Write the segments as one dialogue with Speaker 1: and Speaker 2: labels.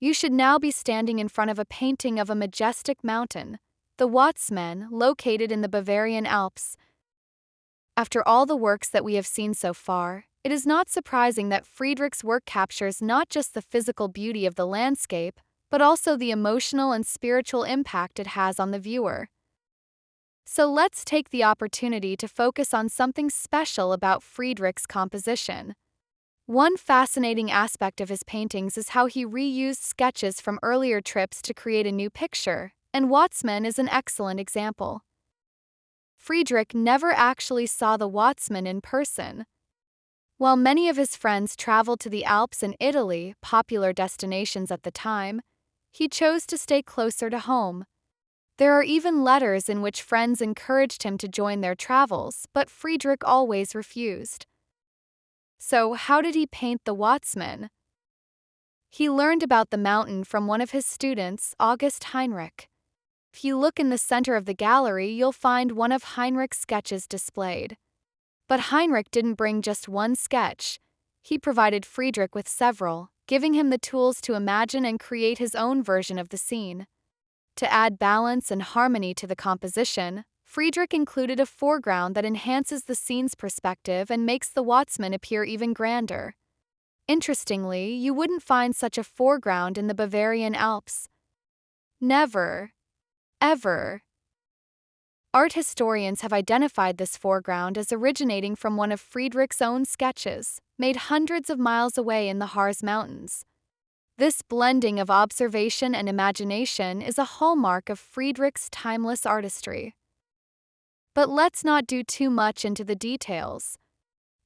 Speaker 1: You should now be standing in front of a painting of a majestic mountain, the Watzmann, located in the Bavarian Alps. After all the works that we have seen so far, it is not surprising that Friedrich's work captures not just the physical beauty of the landscape, but also the emotional and spiritual impact it has on the viewer. So let's take the opportunity to focus on something special about Friedrich's composition. One fascinating aspect of his paintings is how he reused sketches from earlier trips to create a new picture, and Watzmann is an excellent example. Friedrich never actually saw the Watzmann in person. While many of his friends traveled to the Alps and Italy, popular destinations at the time, he chose to stay closer to home. There are even letters in which friends encouraged him to join their travels, but Friedrich always refused. So, how did he paint the Watzmann? He learned about the mountain from one of his students, August Heinrich. If you look in the center of the gallery, you'll find one of Heinrich's sketches displayed. But Heinrich didn't bring just one sketch. He provided Friedrich with several, giving him the tools to imagine and create his own version of the scene. To add balance and harmony to the composition, Friedrich included a foreground that enhances the scene's perspective and makes the Watzmann appear even grander. Interestingly, you wouldn't find such a foreground in the Bavarian Alps. Never. Ever. Art historians have identified this foreground as originating from one of Friedrich's own sketches, made hundreds of miles away in the Harz Mountains. This blending of observation and imagination is a hallmark of Friedrich's timeless artistry. But let's not do too much into the details.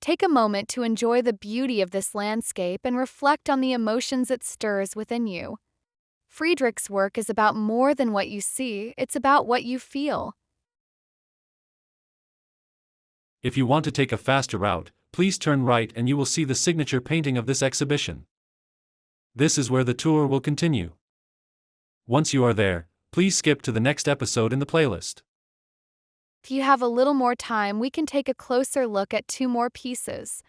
Speaker 1: Take a moment to enjoy the beauty of this landscape and reflect on the emotions it stirs within you. Friedrich's work is about more than what you see, it's about what you feel.
Speaker 2: If you want to take a faster route, please turn right and you will see the signature painting of this exhibition. This is where the tour will continue. Once you are there, please skip to the next episode in the playlist.
Speaker 1: If you have a little more time, we can take a closer look at two more pieces.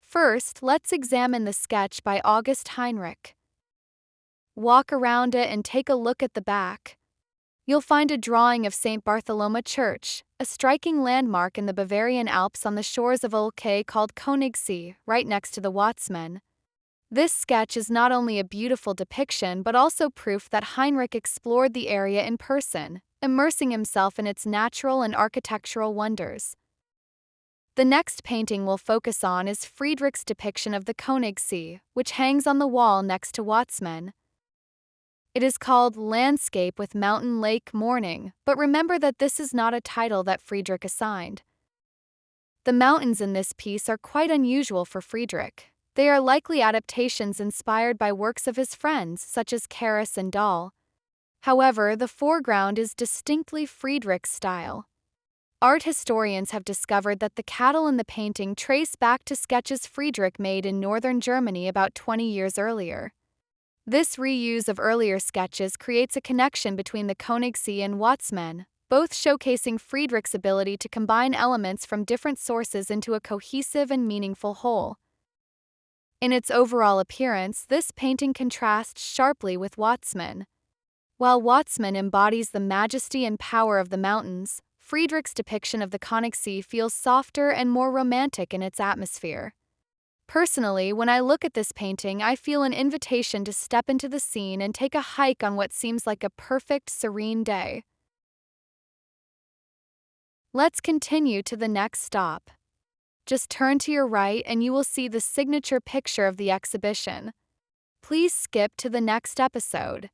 Speaker 1: First, let's examine the sketch by August Heinrich. Walk around it and take a look at the back. You'll find a drawing of St. Bartholomew Church, a striking landmark in the Bavarian Alps on the shores of Ulke called Königssee, right next to the Watzmann. This sketch is not only a beautiful depiction but also proof that Heinrich explored the area in person, immersing himself in its natural and architectural wonders. The next painting we'll focus on is Friedrich's depiction of the Königssee, which hangs on the wall next to Watzmann. It is called Landscape with Mountain Lake Morning, but remember that this is not a title that Friedrich assigned. The mountains in this piece are quite unusual for Friedrich. They are likely adaptations inspired by works of his friends, such as Caras and Dahl. However, the foreground is distinctly Friedrich's style. Art historians have discovered that the cattle in the painting trace back to sketches Friedrich made in northern Germany about 20 years earlier. This reuse of earlier sketches creates a connection between the Königssee and Watzmann, both showcasing Friedrich's ability to combine elements from different sources into a cohesive and meaningful whole. In its overall appearance, this painting contrasts sharply with Watzmann. While Watzmann embodies the majesty and power of the mountains, Friedrich's depiction of the Königssee feels softer and more romantic in its atmosphere. Personally, when I look at this painting, I feel an invitation to step into the scene and take a hike on what seems like a perfect, serene day. Let's continue to the next stop. Just turn to your right and you will see the signature picture of the exhibition. Please skip to the next episode.